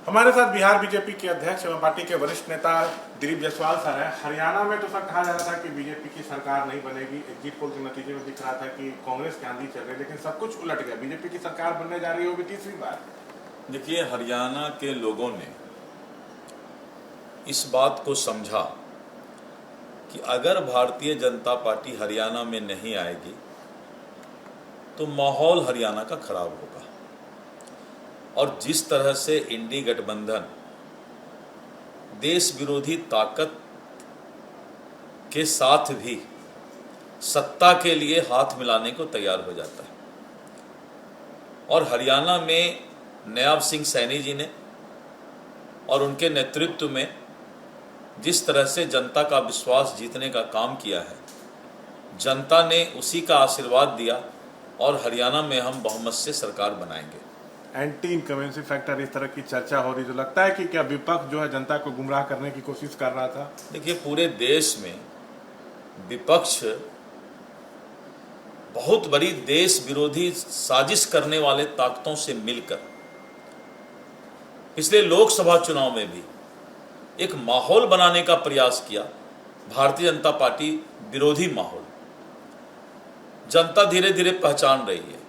हमारे साथ बिहार बीजेपी के अध्यक्ष एवं पार्टी के वरिष्ठ नेता दिलीप जायसवाल सर हैं। हरियाणा में तो सर कहा जा रहा था कि बीजेपी की सरकार नहीं बनेगी। एग्जिट पोल के नतीजे में दिख रहा था कि कांग्रेस की आंधी चल रही है, लेकिन सब कुछ उलट गया। बीजेपी की सरकार बनने जा रही होगी तीसरी बार। देखिए, हरियाणा के लोगों ने इस बात को समझा कि अगर भारतीय जनता पार्टी हरियाणा में नहीं आएगी तो माहौल हरियाणा का खराब होगा। और जिस तरह से इंडी गठबंधन देश विरोधी ताकत के साथ भी सत्ता के लिए हाथ मिलाने को तैयार हो जाता है, और हरियाणा में नायब सिंह सैनी जी ने और उनके नेतृत्व में जिस तरह से जनता का विश्वास जीतने का काम किया है, जनता ने उसी का आशीर्वाद दिया और हरियाणा में हम बहुमत से सरकार बनाएंगे। एंटी इनकमेंसी फैक्टर इस तरह की चर्चा हो रही, जो लगता है कि क्या विपक्ष जो है जनता को गुमराह करने की कोशिश कर रहा था। देखिए, पूरे देश में विपक्ष बहुत बड़ी देश विरोधी साजिश करने वाले ताकतों से मिलकर पिछले लोकसभा चुनाव में भी एक माहौल बनाने का प्रयास किया। भारतीय जनता पार्टी विरोधी माहौल जनता धीरे धीरे पहचान रही है।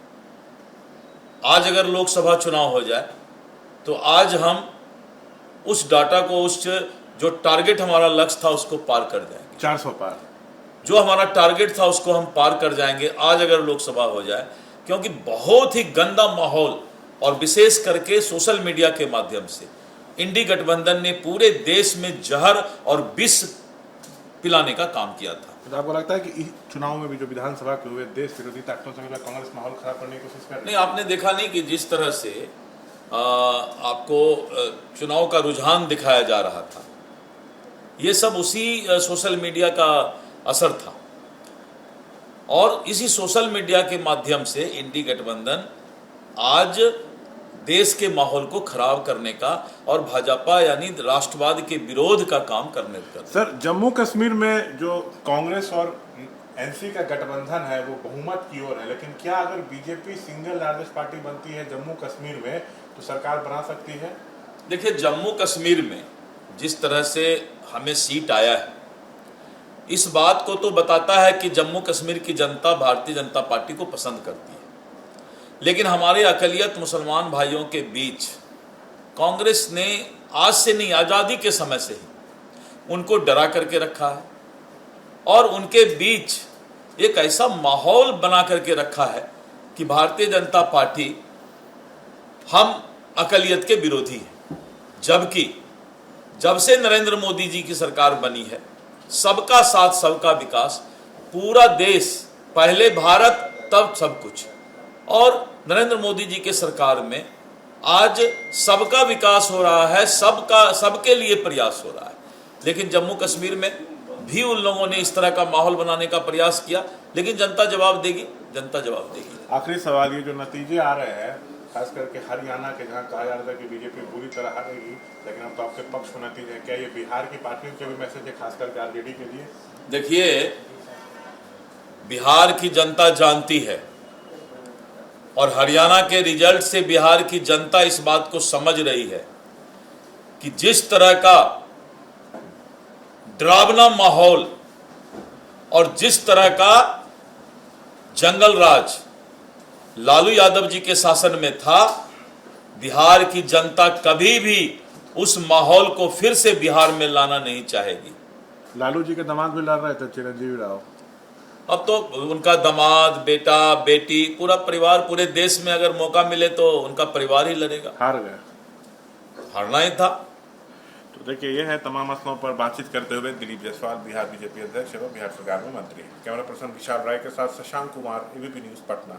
आज अगर लोकसभा चुनाव हो जाए तो आज हम उस डाटा को, उस जो टारगेट हमारा लक्ष्य था उसको पार कर जाएंगे। 400 पार जो हमारा टारगेट था उसको हम पार कर जाएंगे आज अगर लोकसभा हो जाए, क्योंकि बहुत ही गंदा माहौल और विशेष करके सोशल मीडिया के माध्यम से इंडी गठबंधन ने पूरे देश में जहर और विष पिलाने का काम किया था। तो आपको लगता है कि इस चुनाव में भी जो विधानसभा के हुए देश विरोधी ताकतों से मिलकर कांग्रेस माहौल खराब करने की कोशिश कर रही है? नहीं, आपने देखा नहीं कि जिस तरह से आपको चुनाव का रुझान दिखाया जा रहा था, ये सब उसी सोशल मीडिया का असर था। और इसी सोशल मीडिया के माध्यम से इंडी गठबंधन आज देश के माहौल को खराब करने का और भाजपा यानी राष्ट्रवाद के विरोध का काम करने का। सर, जम्मू कश्मीर में जो कांग्रेस और एनसी का गठबंधन है वो बहुमत की ओर है, लेकिन क्या अगर बीजेपी सिंगल लार्जेस्ट पार्टी बनती है जम्मू कश्मीर में तो सरकार बना सकती है? देखिए, जम्मू कश्मीर में जिस तरह से हमें सीट आया है, इस बात को तो बताता है कि जम्मू कश्मीर की जनता भारतीय जनता पार्टी को पसंद करती है। लेकिन हमारे अकलियत मुसलमान भाइयों के बीच कांग्रेस ने आज से नहीं, आज़ादी के समय से ही उनको डरा करके रखा है और उनके बीच एक ऐसा माहौल बना करके रखा है कि भारतीय जनता पार्टी हम अकलियत के विरोधी हैं। जबकि जब से नरेंद्र मोदी जी की सरकार बनी है, सबका साथ सबका विकास, पूरा देश, पहले भारत तब सब कुछ, और नरेंद्र मोदी जी के सरकार में आज सबका विकास हो रहा है, सबके लिए प्रयास हो रहा है। लेकिन जम्मू कश्मीर में भी उन लोगों ने इस तरह का माहौल बनाने का प्रयास किया, लेकिन जनता जवाब देगी, जनता जवाब देगी। आखिरी सवाल, ये जो नतीजे आ रहे हैं खास करके हरियाणा के, जहाँ कहा जा रहा था कि बीजेपी बुरी तरह हारेगी, लेकिन अब तो आपके पक्ष में नतीजे हैं, क्या ये बिहार की पार्टियों के भी मैसेज है, खास करके आरजेडी के लिए? देखिए, बिहार की जनता जानती है और हरियाणा के रिजल्ट से बिहार की जनता इस बात को समझ रही है कि जिस तरह का डरावना माहौल और जिस तरह का जंगल राज लालू यादव जी के शासन में था, बिहार की जनता कभी भी उस माहौल को फिर से बिहार में लाना नहीं चाहेगी। लालू जी के दामाद भी लड़ रहे थे, चिरंजीवी राव। अब तो उनका दामाद, बेटा, बेटी, पूरा परिवार, पूरे देश में अगर मौका मिले तो उनका परिवार ही लड़ेगा। हार गए, हारना ही था। तो देखिए, ये है तमाम मसलों पर बातचीत करते हुए दिलीप जायसवाल, बिहार बीजेपी अध्यक्ष एवं बिहार सरकार में मंत्री। कैमरा पर्सन विशाल राय के साथ शशांक कुमार, एबीपी न्यूज, पटना।